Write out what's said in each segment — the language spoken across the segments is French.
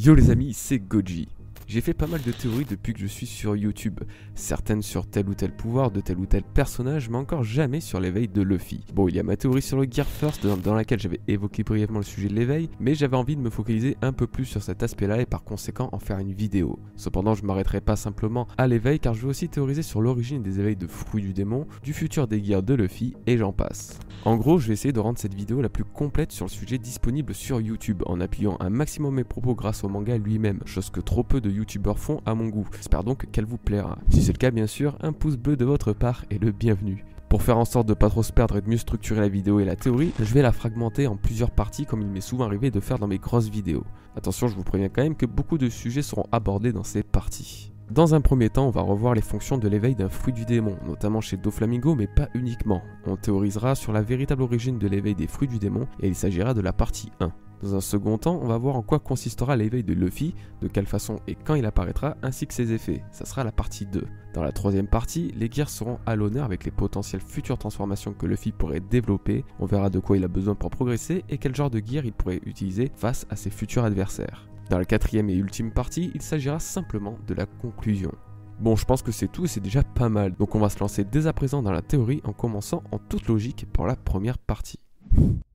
Yo les amis, c'est Goji. J'ai fait pas mal de théories depuis que je suis sur YouTube, certaines sur tel ou tel pouvoir de tel ou tel personnage, mais encore jamais sur l'éveil de Luffy. Bon, il y a ma théorie sur le Gear First dans laquelle j'avais évoqué brièvement le sujet de l'éveil, mais j'avais envie de me focaliser un peu plus sur cet aspect-là et par conséquent en faire une vidéo. Cependant, je m'arrêterai pas simplement à l'éveil car je vais aussi théoriser sur l'origine des éveils de fruits du démon, du futur des gears de Luffy et j'en passe. En gros, je vais essayer de rendre cette vidéo la plus complète sur le sujet disponible sur YouTube en appuyant un maximum mes propos grâce au manga lui-même, chose que trop peu de youtubeurs font à mon goût. J'espère donc qu'elle vous plaira. Si c'est le cas, bien sûr, un pouce bleu de votre part est le bienvenu. Pour faire en sorte de pas trop se perdre et de mieux structurer la vidéo et la théorie, je vais la fragmenter en plusieurs parties comme il m'est souvent arrivé de faire dans mes grosses vidéos. Attention, je vous préviens quand même que beaucoup de sujets seront abordés dans ces parties. Dans un premier temps, on va revoir les fonctions de l'éveil d'un fruit du démon, notamment chez Doflamingo, mais pas uniquement. On théorisera sur la véritable origine de l'éveil des fruits du démon et il s'agira de la partie 1. Dans un second temps, on va voir en quoi consistera l'éveil de Luffy, de quelle façon et quand il apparaîtra, ainsi que ses effets. Ça sera la partie 2. Dans la troisième partie, les gears seront à l'honneur avec les potentielles futures transformations que Luffy pourrait développer. On verra de quoi il a besoin pour progresser et quel genre de gear il pourrait utiliser face à ses futurs adversaires. Dans la quatrième et ultime partie, il s'agira simplement de la conclusion. Bon, je pense que c'est tout et c'est déjà pas mal, donc on va se lancer dès à présent dans la théorie en commençant en toute logique par la première partie.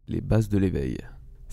Les bases de l'éveil.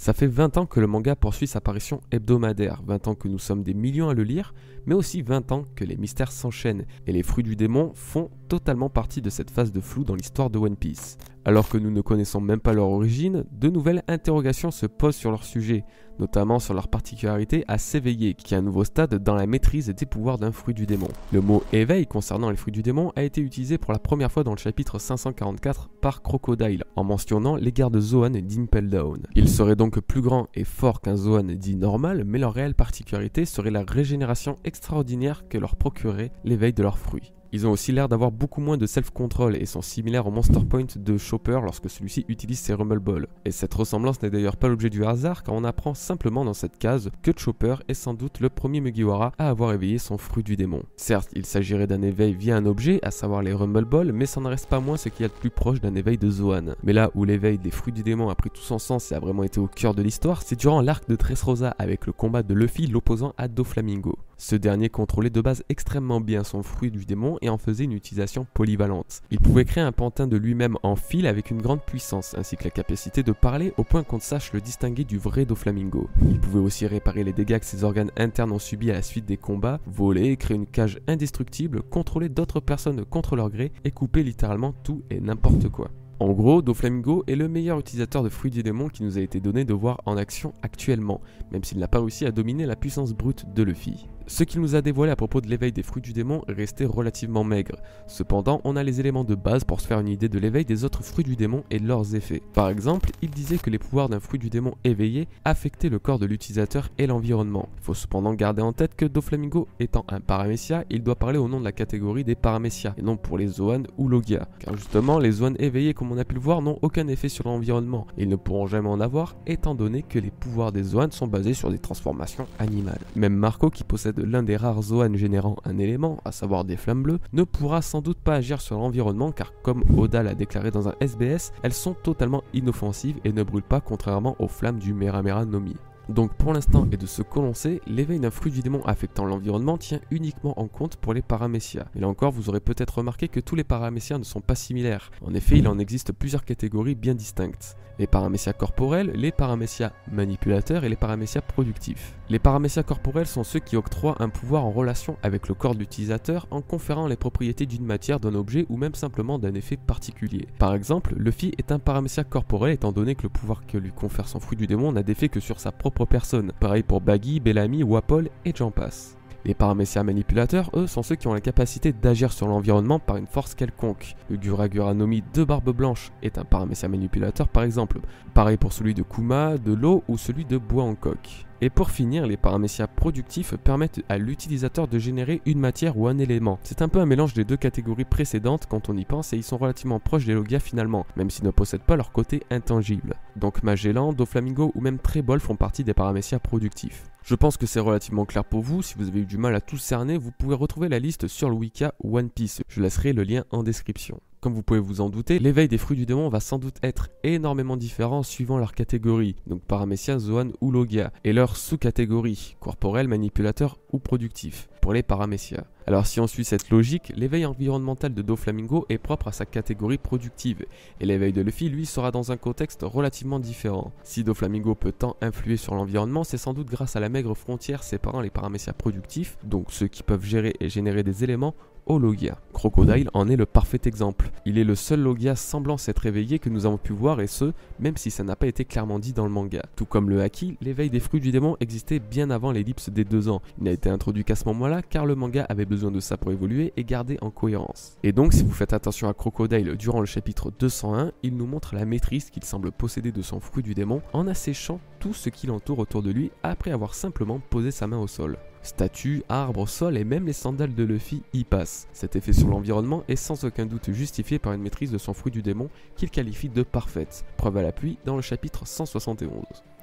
Ça fait 20 ans que le manga poursuit sa parution hebdomadaire, 20 ans que nous sommes des millions à le lire, mais aussi 20 ans que les mystères s'enchaînent et les fruits du démon font totalement partie de cette phase de flou dans l'histoire de One Piece. Alors que nous ne connaissons même pas leur origine, de nouvelles interrogations se posent sur leur sujet, notamment sur leur particularité à s'éveiller, qui est un nouveau stade dans la maîtrise des pouvoirs d'un fruit du démon. Le mot éveil concernant les fruits du démon a été utilisé pour la première fois dans le chapitre 544 par Crocodile, en mentionnant les gears de Zoan d'Impel Down. Ils seraient donc plus grands et forts qu'un Zoan dit normal, mais leur réelle particularité serait la régénération extraordinaire que leur procurerait l'éveil de leurs fruits. Ils ont aussi l'air d'avoir beaucoup moins de self-control et sont similaires au Monster Point de Chopper lorsque celui-ci utilise ses Rumble Balls. Et cette ressemblance n'est d'ailleurs pas l'objet du hasard car on apprend simplement dans cette case que Chopper est sans doute le premier Mugiwara à avoir éveillé son fruit du démon. Certes, il s'agirait d'un éveil via un objet, à savoir les Rumble Balls, mais ça n'en reste pas moins ce qu'il y a de plus proche d'un éveil de Zoan. Mais là où l'éveil des fruits du démon a pris tout son sens et a vraiment été au cœur de l'histoire, c'est durant l'arc de Dressrosa avec le combat de Luffy l'opposant à Doflamingo. Ce dernier contrôlait de base extrêmement bien son fruit du démon et en faisait une utilisation polyvalente. Il pouvait créer un pantin de lui-même en fil avec une grande puissance, ainsi que la capacité de parler au point qu'on ne sache le distinguer du vrai Doflamingo. Il pouvait aussi réparer les dégâts que ses organes internes ont subis à la suite des combats, voler, créer une cage indestructible, contrôler d'autres personnes contre leur gré et couper littéralement tout et n'importe quoi. En gros, Doflamingo est le meilleur utilisateur de fruits du démon qui nous a été donné de voir en action actuellement, même s'il n'a pas réussi à dominer la puissance brute de Luffy. Ce qu'il nous a dévoilé à propos de l'éveil des fruits du démon est resté relativement maigre. Cependant, on a les éléments de base pour se faire une idée de l'éveil des autres fruits du démon et de leurs effets. Par exemple, il disait que les pouvoirs d'un fruit du démon éveillé affectaient le corps de l'utilisateur et l'environnement. Il faut cependant garder en tête que Doflamingo étant un paramécia, il doit parler au nom de la catégorie des paramécias et non pour les Zoan ou Logia. Car justement, les Zoan éveillés comme on a pu le voir n'ont aucun effet sur l'environnement et ils ne pourront jamais en avoir étant donné que les pouvoirs des Zoan sont basés sur des transformations animales. Même Marco qui possède l'un des rares Zoan générant un élément, à savoir des flammes bleues, ne pourra sans doute pas agir sur l'environnement car comme Oda l'a déclaré dans un SBS, elles sont totalement inoffensives et ne brûlent pas contrairement aux flammes du Mera Mera no Mi. Donc pour l'instant et de ce que l'on sait, l'éveil d'un fruit du démon affectant l'environnement tient uniquement en compte pour les paramécias. Et là encore, vous aurez peut-être remarqué que tous les paramécias ne sont pas similaires. En effet, il en existe plusieurs catégories bien distinctes. Les paramécias corporels, les paramécias manipulateurs et les paramécias productifs. Les paramécias corporels sont ceux qui octroient un pouvoir en relation avec le corps de l'utilisateur en conférant les propriétés d'une matière, d'un objet ou même simplement d'un effet particulier. Par exemple, Luffy est un paramécia corporel étant donné que le pouvoir que lui confère son fruit du démon n'a d'effet que sur sa propre personne. Pareil pour Baggy, Bellamy, Wapol et j'en passe. Les paramécias manipulateurs, eux, sont ceux qui ont la capacité d'agir sur l'environnement par une force quelconque. Le Guragura no Mi de Barbe Blanche est un paramécia manipulateur par exemple. Pareil pour celui de Kuma, de l'eau ou celui de Bois en coque. Et pour finir, les paramécias productifs permettent à l'utilisateur de générer une matière ou un élément. C'est un peu un mélange des deux catégories précédentes quand on y pense et ils sont relativement proches des Logia finalement, même s'ils ne possèdent pas leur côté intangible. Donc Magellan, Doflamingo ou même Trebol font partie des paramécias productifs. Je pense que c'est relativement clair pour vous, si vous avez eu du mal à tout cerner, vous pouvez retrouver la liste sur le Wiki One Piece, je laisserai le lien en description. Comme vous pouvez vous en douter, l'éveil des fruits du démon va sans doute être énormément différent suivant leur catégorie, donc Paramecia, Zoan ou Logia, et leur sous-catégorie, corporel, manipulateur ou productif, pour les Paramecia. Alors si on suit cette logique, l'éveil environnemental de Doflamingo est propre à sa catégorie productive, et l'éveil de Luffy, lui, sera dans un contexte relativement différent. Si Doflamingo peut tant influer sur l'environnement, c'est sans doute grâce à la maigre frontière séparant les Paramecia productifs, donc ceux qui peuvent gérer et générer des éléments, au Logia. Crocodile en est le parfait exemple. Il est le seul Logia semblant s'être éveillé que nous avons pu voir, et ce, même si ça n'a pas été clairement dit dans le manga. Tout comme le Haki, l'éveil des fruits du démon existait bien avant l'ellipse des 2 ans. Il n'a été introduit qu'à ce moment-là car le manga avait besoin de ça pour évoluer et garder en cohérence. Et donc si vous faites attention à Crocodile durant le chapitre 201, il nous montre la maîtrise qu'il semble posséder de son fruit du démon en asséchant tout ce qui l'entoure autour de lui après avoir simplement posé sa main au sol. Statues, arbres, sol et même les sandales de Luffy y passent. Cet effet sur l'environnement est sans aucun doute justifié par une maîtrise de son fruit du démon qu'il qualifie de parfaite, preuve à l'appui dans le chapitre 171.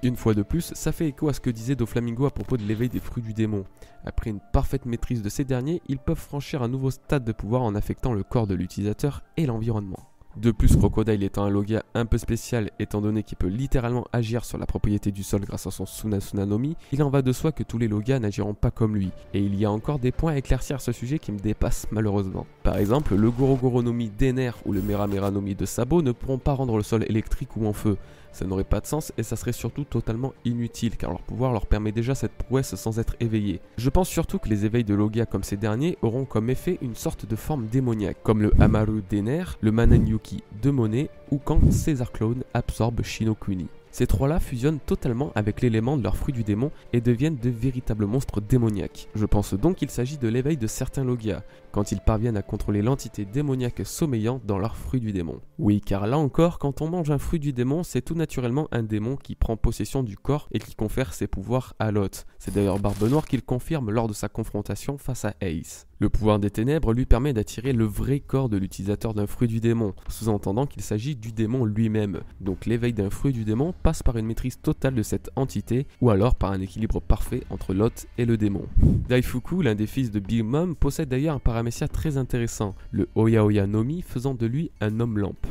Une fois de plus, ça fait écho à ce que disait Doflamingo à propos de l'éveil des fruits du démon. Après une parfaite maîtrise de ces derniers, ils peuvent franchir un nouveau stade de pouvoir en affectant le corps de l'utilisateur et l'environnement. De plus, Crocodile étant un Logia un peu spécial étant donné qu'il peut littéralement agir sur la propriété du sol grâce à son Suna no Mi, il en va de soi que tous les Logias n'agiront pas comme lui, et il y a encore des points à éclaircir à ce sujet qui me dépassent malheureusement. Par exemple, le Goro no Mi d'Ener ou le Mera no Mi de Sabo ne pourront pas rendre le sol électrique ou en feu. Ça n'aurait pas de sens et ça serait surtout totalement inutile car leur pouvoir leur permet déjà cette prouesse sans être éveillé. Je pense surtout que les éveils de Logia comme ces derniers auront comme effet une sorte de forme démoniaque, comme le Hamaru d'Ener, le Mananyuki de Monet ou quand César Clone absorbe Shinokuni. Ces trois-là fusionnent totalement avec l'élément de leur fruit du démon et deviennent de véritables monstres démoniaques. Je pense donc qu'il s'agit de l'éveil de certains Logia, quand ils parviennent à contrôler l'entité démoniaque sommeillante dans leur fruit du démon. Oui, car là encore, quand on mange un fruit du démon, c'est tout naturellement un démon qui prend possession du corps et qui confère ses pouvoirs à l'hôte. C'est d'ailleurs Barbe Noire qui le confirme lors de sa confrontation face à Ace. Le pouvoir des ténèbres lui permet d'attirer le vrai corps de l'utilisateur d'un fruit du démon, sous-entendant qu'il s'agit du démon lui-même. Donc l'éveil d'un fruit du démon passe par une maîtrise totale de cette entité, ou alors par un équilibre parfait entre l'hôte et le démon. Daifuku, l'un des fils de Big Mom, possède d'ailleurs un paramécia très intéressant, le Oya Oya no Mi, faisant de lui un homme-lampe.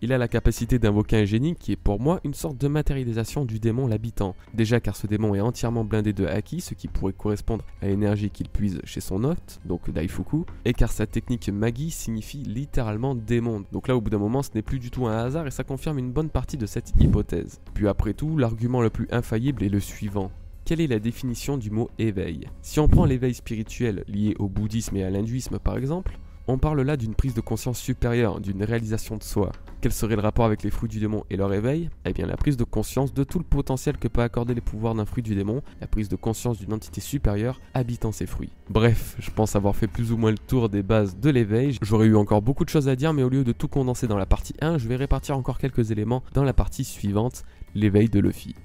Il a la capacité d'invoquer un génie qui est pour moi une sorte de matérialisation du démon l'habitant. Déjà car ce démon est entièrement blindé de haki, ce qui pourrait correspondre à l'énergie qu'il puise chez son hôte, donc Daifuku, et car sa technique Magi signifie littéralement démon. Donc là au bout d'un moment ce n'est plus du tout un hasard et ça confirme une bonne partie de cette hypothèse. Puis après tout, l'argument le plus infaillible est le suivant. Quelle est la définition du mot éveil? Si on prend l'éveil spirituel lié au bouddhisme et à l'hindouisme par exemple, on parle là d'une prise de conscience supérieure, d'une réalisation de soi. Quel serait le rapport avec les fruits du démon et leur éveil? Eh bien la prise de conscience de tout le potentiel que peut accorder les pouvoirs d'un fruit du démon, la prise de conscience d'une entité supérieure habitant ces fruits. Bref, je pense avoir fait plus ou moins le tour des bases de l'éveil. J'aurais eu encore beaucoup de choses à dire mais au lieu de tout condenser dans la partie 1, je vais répartir encore quelques éléments dans la partie suivante, l'éveil de Luffy.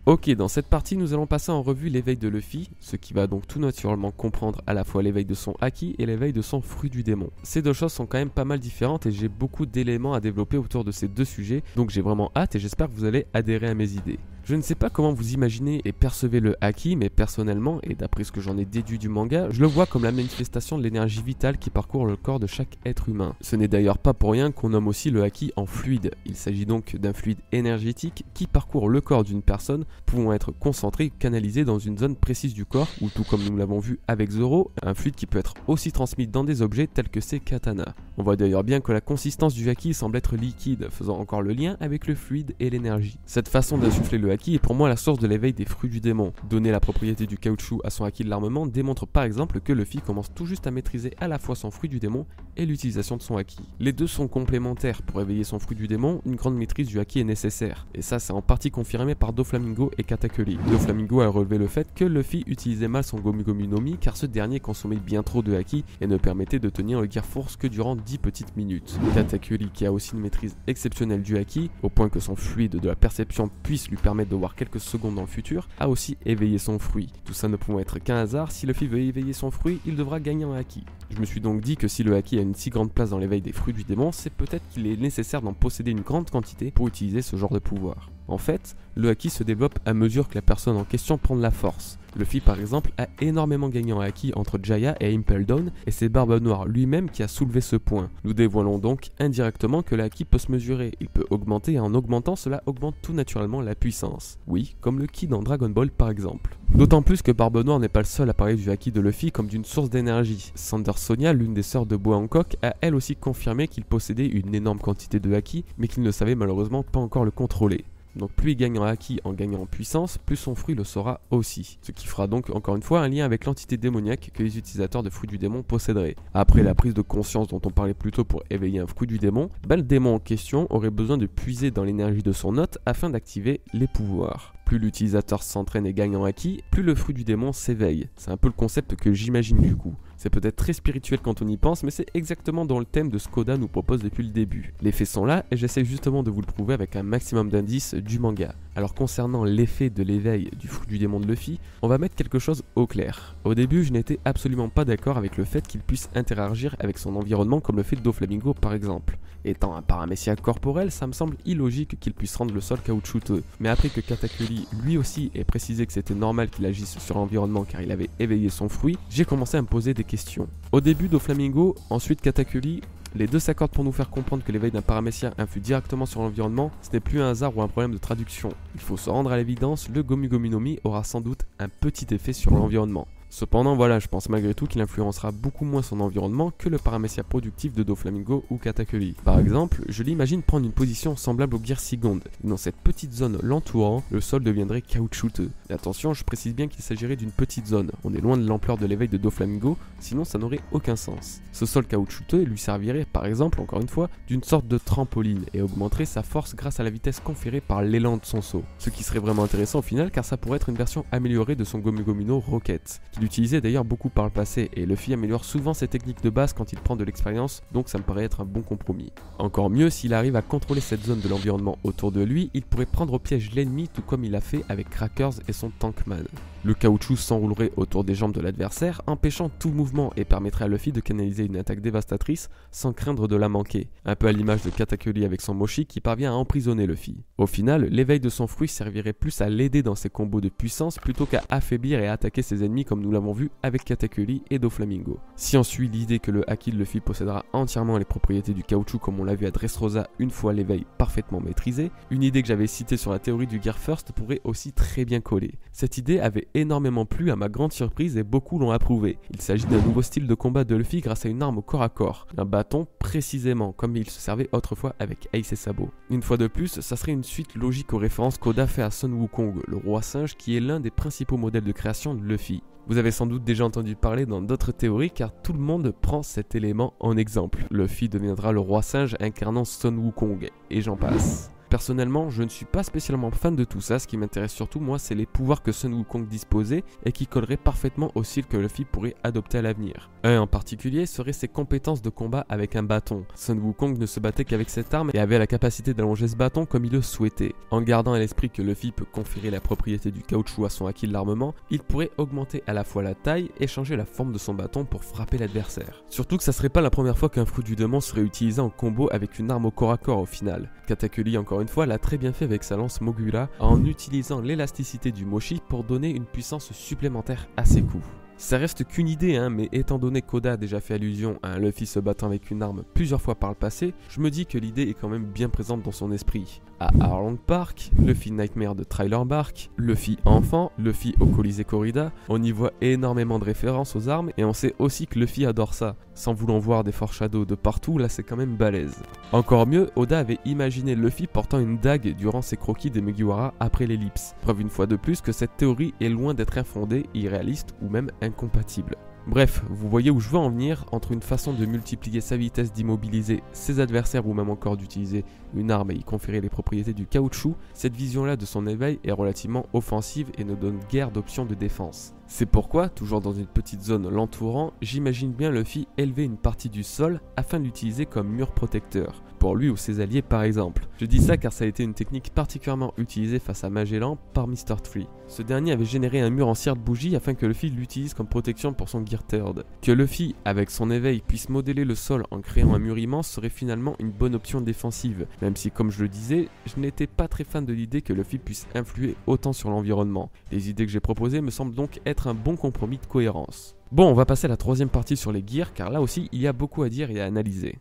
Ok, dans cette partie, nous allons passer en revue l'éveil de Luffy, ce qui va donc tout naturellement comprendre à la fois l'éveil de son haki et l'éveil de son fruit du démon. Ces deux choses sont quand même pas mal différentes et j'ai beaucoup d'éléments à développer autour de ces deux sujets, donc j'ai vraiment hâte et j'espère que vous allez adhérer à mes idées. Je ne sais pas comment vous imaginez et percevez le haki, mais personnellement, et d'après ce que j'en ai déduit du manga, je le vois comme la manifestation de l'énergie vitale qui parcourt le corps de chaque être humain. Ce n'est d'ailleurs pas pour rien qu'on nomme aussi le haki en fluide. Il s'agit donc d'un fluide énergétique qui parcourt le corps d'une personne, pouvant être concentré, canalisé dans une zone précise du corps, ou tout comme nous l'avons vu avec Zoro, un fluide qui peut être aussi transmis dans des objets tels que ses katanas. On voit d'ailleurs bien que la consistance du haki semble être liquide, faisant encore le lien avec le fluide et l'énergie. Cette façon d'insuffler le haki est pour moi la source de l'éveil des fruits du démon. Donner la propriété du caoutchouc à son haki de l'armement démontre par exemple que Luffy commence tout juste à maîtriser à la fois son fruit du démon et l'utilisation de son haki. Les deux sont complémentaires. Pour éveiller son fruit du démon, une grande maîtrise du haki est nécessaire. Et ça c'est en partie confirmé par Doflamingo et Katakuri. Doflamingo a relevé le fait que Luffy utilisait mal son Gomu Gomu no Mi car ce dernier consommait bien trop de haki et ne permettait de tenir le Gear Force que durant 10 petites minutes. Katakuri, qui a aussi une maîtrise exceptionnelle du haki, au point que son fluide de la perception puisse lui permettre de voir quelques secondes dans le futur, a aussi éveillé son fruit. Tout ça ne pouvant être qu'un hasard, si Luffy veut éveiller son fruit, il devra gagner en haki. Je me suis donc dit que si le haki a une si grande place dans l'éveil des fruits du démon, c'est peut-être qu'il est nécessaire d'en posséder une grande quantité pour utiliser ce genre de pouvoir. En fait, le haki se développe à mesure que la personne en question prend de la force. Luffy par exemple a énormément gagné en haki entre Jaya et Impel Down et c'est Barbe Noire lui-même qui a soulevé ce point. Nous dévoilons donc indirectement que le haki peut se mesurer, il peut augmenter et en augmentant cela augmente tout naturellement la puissance. Oui, comme le ki dans Dragon Ball par exemple. D'autant plus que Barbe Noire n'est pas le seul à parler du haki de Luffy comme d'une source d'énergie. Sander Sonia, l'une des sœurs de Boa Hancock, a elle aussi confirmé qu'il possédait une énorme quantité de haki mais qu'il ne savait malheureusement pas encore le contrôler. Donc plus il gagne en haki en gagnant en puissance, plus son fruit le saura aussi. Ce qui fera donc encore une fois un lien avec l'entité démoniaque que les utilisateurs de fruits du démon posséderaient. Après la prise de conscience dont on parlait plus tôt pour éveiller un fruit du démon, le démon en question aurait besoin de puiser dans l'énergie de son hôte afin d'activer les pouvoirs. Plus l'utilisateur s'entraîne et gagne en haki, plus le fruit du démon s'éveille. C'est un peu le concept que j'imagine du coup. C'est peut-être très spirituel quand on y pense, mais c'est exactement dans le thème de ce qu'Oda nous propose depuis le début. Les faits sont là et j'essaie justement de vous le prouver avec un maximum d'indices du manga. Alors concernant l'effet de l'éveil du fruit du démon de Luffy, on va mettre quelque chose au clair. Au début, je n'étais absolument pas d'accord avec le fait qu'il puisse interagir avec son environnement comme le fait Doflamingo par exemple. Étant un paramécia corporel, ça me semble illogique qu'il puisse rendre le sol caoutchouteux. Mais après que Katakuri lui aussi ait précisé que c'était normal qu'il agisse sur l'environnement car il avait éveillé son fruit, j'ai commencé à me poser des questions. Au début Doflamingo, ensuite Katakuri, les deux s'accordent pour nous faire comprendre que l'éveil d'un paramécia influe directement sur l'environnement, ce n'est plus un hasard ou un problème de traduction. Il faut se rendre à l'évidence, le Gomu Gomu no Mi aura sans doute un petit effet sur l'environnement. Cependant voilà, je pense malgré tout qu'il influencera beaucoup moins son environnement que le paramécia productif de Doflamingo ou Katakuri. Par exemple, je l'imagine prendre une position semblable au Gear Second. Dans cette petite zone l'entourant, le sol deviendrait caoutchouteux. Et attention, je précise bien qu'il s'agirait d'une petite zone. On est loin de l'ampleur de l'éveil de Doflamingo, sinon ça n'aurait aucun sens. Ce sol caoutchouteux lui servirait par exemple, encore une fois, d'une sorte de trampoline et augmenterait sa force grâce à la vitesse conférée par l'élan de son saut. Ce qui serait vraiment intéressant au final car ça pourrait être une version améliorée de son Gomu Gomu no Rocket. Il utilisait d'ailleurs beaucoup par le passé et Luffy améliore souvent ses techniques de base quand il prend de l'expérience, donc ça me paraît être un bon compromis. Encore mieux, s'il arrive à contrôler cette zone de l'environnement autour de lui, il pourrait prendre au piège l'ennemi tout comme il a fait avec Crackers et son Tankman. Le caoutchouc s'enroulerait autour des jambes de l'adversaire, empêchant tout mouvement et permettrait à Luffy de canaliser une attaque dévastatrice sans craindre de la manquer. Un peu à l'image de Katakuri avec son Moshi qui parvient à emprisonner Luffy. Au final, l'éveil de son fruit servirait plus à l'aider dans ses combos de puissance plutôt qu'à affaiblir et attaquer ses ennemis comme nous l'avons vu avec Katakuri et Doflamingo. Si on suit l'idée que le haki de Luffy possédera entièrement les propriétés du caoutchouc comme on l'a vu à Dressrosa une fois l'éveil parfaitement maîtrisé, une idée que j'avais citée sur la théorie du Gear First pourrait aussi très bien coller. Cette idée avait énormément plu à ma grande surprise et beaucoup l'ont approuvé. Il s'agit d'un nouveau style de combat de Luffy grâce à une arme au corps à corps, un bâton précisément comme il se servait autrefois avec Ace et Sabo. Une fois de plus, ça serait une suite logique aux références qu'Oda fait à Sun Wukong, le roi singe qui est l'un des principaux modèles de création de Luffy. Vous avez sans doute déjà entendu parler dans d'autres théories car tout le monde prend cet élément en exemple. Luffy deviendra le roi singe incarnant Sun Wukong et j'en passe. Personnellement, je ne suis pas spécialement fan de tout ça, ce qui m'intéresse surtout moi c'est les pouvoirs que Sun Wukong disposait et qui colleraient parfaitement au style que Luffy pourrait adopter à l'avenir. Un en particulier serait ses compétences de combat avec un bâton. Sun Wukong ne se battait qu'avec cette arme et avait la capacité d'allonger ce bâton comme il le souhaitait. En gardant à l'esprit que Luffy peut conférer la propriété du caoutchouc à son haki de l'armement, il pourrait augmenter à la fois la taille et changer la forme de son bâton pour frapper l'adversaire. Surtout que ça serait pas la première fois qu'un fruit du démon serait utilisé en combo avec une arme au corps à corps au final. Katakuri encore une fois l'a très bien fait avec sa lance Mogura en utilisant l'élasticité du Moshi pour donner une puissance supplémentaire à ses coups. Ça reste qu'une idée, mais étant donné qu'Oda a déjà fait allusion à un Luffy se battant avec une arme plusieurs fois par le passé, je me dis que l'idée est quand même bien présente dans son esprit. À Arlong Park, Luffy Nightmare de Trailer Bark, Luffy enfant, Luffy au Colisée Corrida, on y voit énormément de références aux armes et on sait aussi que Luffy adore ça. Sans vouloir voir des foreshadows de partout, là c'est quand même balèze. Encore mieux, Oda avait imaginé Luffy portant une dague durant ses croquis des Mugiwara après l'ellipse. Preuve une fois de plus que cette théorie est loin d'être infondée, irréaliste ou même incompatible. Bref, vous voyez où je veux en venir, entre une façon de multiplier sa vitesse d'immobiliser ses adversaires ou même encore d'utiliser une arme et y conférer les propriétés du caoutchouc, cette vision-là de son éveil est relativement offensive et ne donne guère d'options de défense. C'est pourquoi, toujours dans une petite zone l'entourant, j'imagine bien Luffy élever une partie du sol afin de l'utiliser comme mur protecteur. pour lui ou ses alliés par exemple. Je dis ça car ça a été une technique particulièrement utilisée face à Magellan par Mr. Tree. Ce dernier avait généré un mur en cire de bougie afin que Luffy l'utilise comme protection pour son Gear Third. Que Luffy, avec son éveil, puisse modeler le sol en créant un mur immense serait finalement une bonne option défensive, même si comme je le disais, je n'étais pas très fan de l'idée que Luffy puisse influer autant sur l'environnement. Les idées que j'ai proposées me semblent donc être un bon compromis de cohérence. Bon, on va passer à la troisième partie sur les gears, car là aussi il y a beaucoup à dire et à analyser.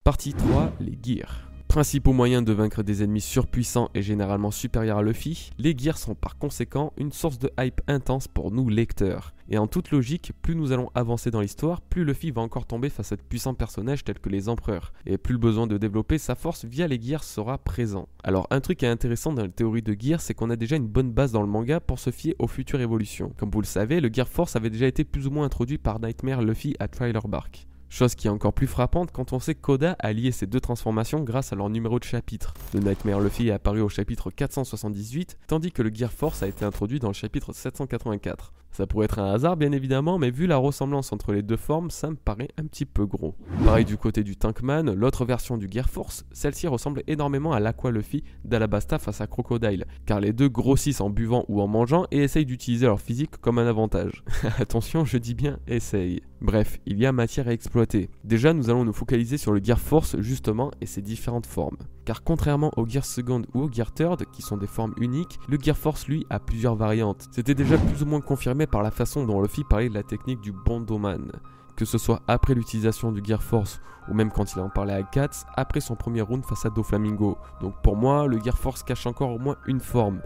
Partie 3, les gears. Principaux moyens de vaincre des ennemis surpuissants et généralement supérieurs à Luffy, les gears sont par conséquent une source de hype intense pour nous lecteurs. Et en toute logique, plus nous allons avancer dans l'histoire, plus Luffy va encore tomber face à de puissants personnages tels que les empereurs, et plus le besoin de développer sa force via les gears sera présent. Alors un truc qui est intéressant dans la théorie de gears, c'est qu'on a déjà une bonne base dans le manga pour se fier aux futures évolutions. Comme vous le savez, le Gear Force avait déjà été plus ou moins introduit par Nightmare Luffy à Thriller Bark. Chose qui est encore plus frappante quand on sait qu'Oda a lié ces deux transformations grâce à leur numéro de chapitre. Le Nightmare Luffy est apparu au chapitre 478, tandis que le Gear Force a été introduit dans le chapitre 784. Ça pourrait être un hasard bien évidemment, mais vu la ressemblance entre les deux formes, ça me paraît un petit peu gros. Pareil du côté du Tankman, l'autre version du Gear Force, celle-ci ressemble énormément à l'Aqua Luffy d'Alabasta face à Crocodile, car les deux grossissent en buvant ou en mangeant et essayent d'utiliser leur physique comme un avantage. Attention, je dis bien essayent. Bref, il y a matière à exploiter. Déjà, nous allons nous focaliser sur le Gear Force justement et ses différentes formes. Car contrairement au Gear Second ou au Gear Third, qui sont des formes uniques, le Gear Force lui a plusieurs variantes. C'était déjà plus ou moins confirmé par la façon dont Luffy parlait de la technique du Bondoman. Que ce soit après l'utilisation du Gear Force ou même quand il en parlait à Guts, après son premier round face à Doflamingo. Donc pour moi, le Gear Force cache encore au moins une forme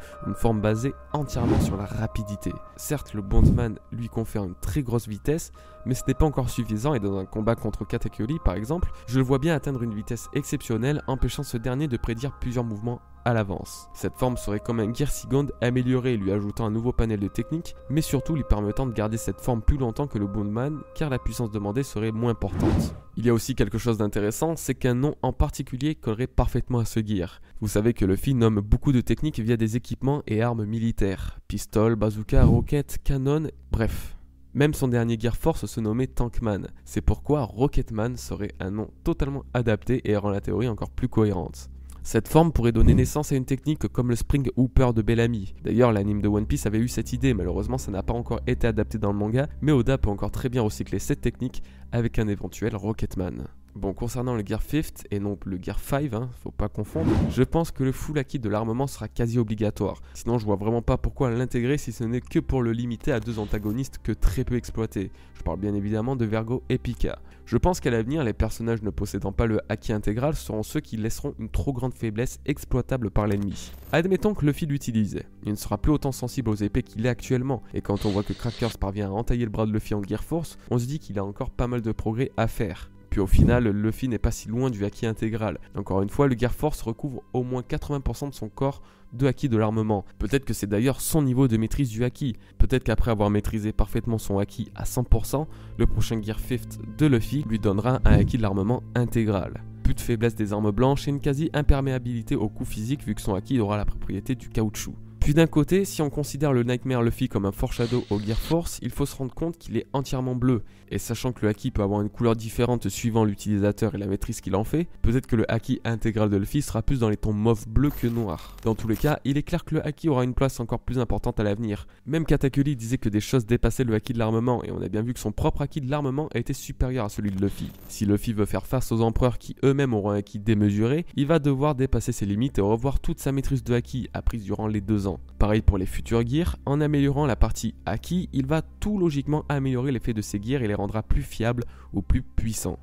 basée entièrement sur la rapidité. Certes, le Bondsman lui confère une très grosse vitesse, mais ce n'est pas encore suffisant et dans un combat contre Katakuri par exemple, je le vois bien atteindre une vitesse exceptionnelle empêchant ce dernier de prédire plusieurs mouvements à l'avance. Cette forme serait comme un Gear Second amélioré lui ajoutant un nouveau panel de techniques, mais surtout lui permettant de garder cette forme plus longtemps que le Bondman car la puissance demandée serait moins importante. Il y a aussi quelque chose d'intéressant, c'est qu'un nom en particulier collerait parfaitement à ce gear. Vous savez que Luffy nomme beaucoup de techniques via des équipements et armes militaires. Pistoles, bazooka, roquettes, canon, bref. Même son dernier Gear Force se nommait Tankman. C'est pourquoi Rocketman serait un nom totalement adapté et rend la théorie encore plus cohérente. Cette forme pourrait donner naissance à une technique comme le Spring Hooper de Bellamy. D'ailleurs, l'anime de One Piece avait eu cette idée, malheureusement ça n'a pas encore été adapté dans le manga, mais Oda peut encore très bien recycler cette technique avec un éventuel Rocketman. Bon, concernant le Gear 5 et non le Gear 5, faut pas confondre, je pense que le full acquis de l'armement sera quasi obligatoire. Sinon, je vois vraiment pas pourquoi l'intégrer si ce n'est que pour le limiter à deux antagonistes que très peu exploités. Je parle bien évidemment de Vergo et Pika. Je pense qu'à l'avenir, les personnages ne possédant pas le acquis intégral seront ceux qui laisseront une trop grande faiblesse exploitable par l'ennemi. Admettons que Luffy l'utilise. Il ne sera plus autant sensible aux épées qu'il est actuellement, et quand on voit que Crackers parvient à entailler le bras de Luffy en Gear Force, on se dit qu'il a encore pas mal de progrès à faire. Puis au final, Luffy n'est pas si loin du acquis intégral. Encore une fois, le Gear Force recouvre au moins 80% de son corps de acquis de l'armement. Peut-être que c'est d'ailleurs son niveau de maîtrise du acquis. Peut-être qu'après avoir maîtrisé parfaitement son acquis à 100%, le prochain Gear 5 de Luffy lui donnera un acquis de l'armement intégral. Plus de faiblesse des armes blanches et une quasi-imperméabilité aux coups physiques vu que son acquis aura la propriété du caoutchouc. Puis d'un côté, si on considère le Nightmare Luffy comme un foreshadow au Gear Force, il faut se rendre compte qu'il est entièrement bleu. Et sachant que le haki peut avoir une couleur différente suivant l'utilisateur et la maîtrise qu'il en fait, peut-être que le haki intégral de Luffy sera plus dans les tons mauve bleu que noir. Dans tous les cas, il est clair que le haki aura une place encore plus importante à l'avenir. Même Katakuri disait que des choses dépassaient le haki de l'armement, et on a bien vu que son propre haki de l'armement a été supérieur à celui de Luffy. Si Luffy veut faire face aux empereurs qui eux-mêmes auront un haki démesuré, il va devoir dépasser ses limites et revoir toute sa maîtrise de haki apprise durant les 2 ans. Pareil pour les futurs gears, en améliorant la partie haki, il va tout logiquement améliorer l'effet de ses gears et les rendra plus fiables ou plus puissants.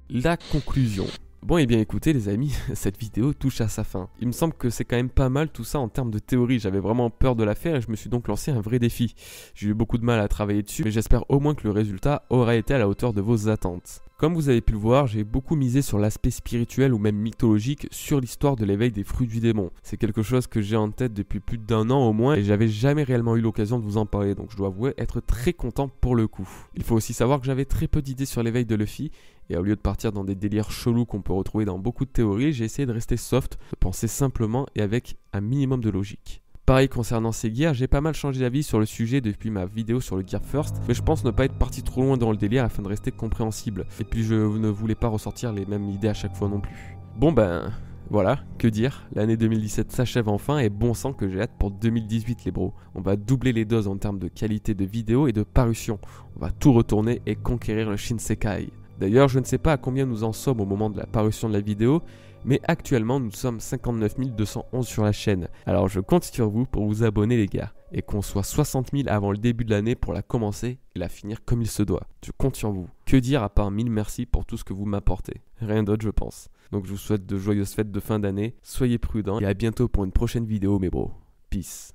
La conclusion. Bon et bien écoutez les amis, cette vidéo touche à sa fin. Il me semble que c'est quand même pas mal tout ça en termes de théorie, j'avais vraiment peur de la faire et je me suis donc lancé un vrai défi. J'ai eu beaucoup de mal à travailler dessus, mais j'espère au moins que le résultat aura été à la hauteur de vos attentes. Comme vous avez pu le voir, j'ai beaucoup misé sur l'aspect spirituel ou même mythologique sur l'histoire de l'éveil des fruits du démon. C'est quelque chose que j'ai en tête depuis plus d'1 an au moins et j'avais jamais réellement eu l'occasion de vous en parler, donc je dois avouer être très content pour le coup. Il faut aussi savoir que j'avais très peu d'idées sur l'éveil de Luffy et au lieu de partir dans des délires chelous qu'on peut retrouver dans beaucoup de théories, j'ai essayé de rester soft, de penser simplement et avec un minimum de logique. Pareil concernant ces gears, j'ai pas mal changé d'avis sur le sujet depuis ma vidéo sur le Gear First, mais je pense ne pas être parti trop loin dans le délire afin de rester compréhensible. Et puis je ne voulais pas ressortir les mêmes idées à chaque fois non plus. Bon ben, voilà, que dire, l'année 2017 s'achève enfin et bon sang que j'ai hâte pour 2018 les bros. On va doubler les doses en termes de qualité de vidéo et de parution. On va tout retourner et conquérir le Shinsekai. D'ailleurs, je ne sais pas à combien nous en sommes au moment de la parution de la vidéo, mais actuellement nous sommes 59 211 sur la chaîne. Alors je compte sur vous pour vous abonner les gars, et qu'on soit 60 000 avant le début de l'année pour la commencer et la finir comme il se doit. Je compte sur vous. Que dire à part 1000 merci pour tout ce que vous m'apportez. Rien d'autre je pense. Donc je vous souhaite de joyeuses fêtes de fin d'année, soyez prudents et à bientôt pour une prochaine vidéo mes bros. Peace.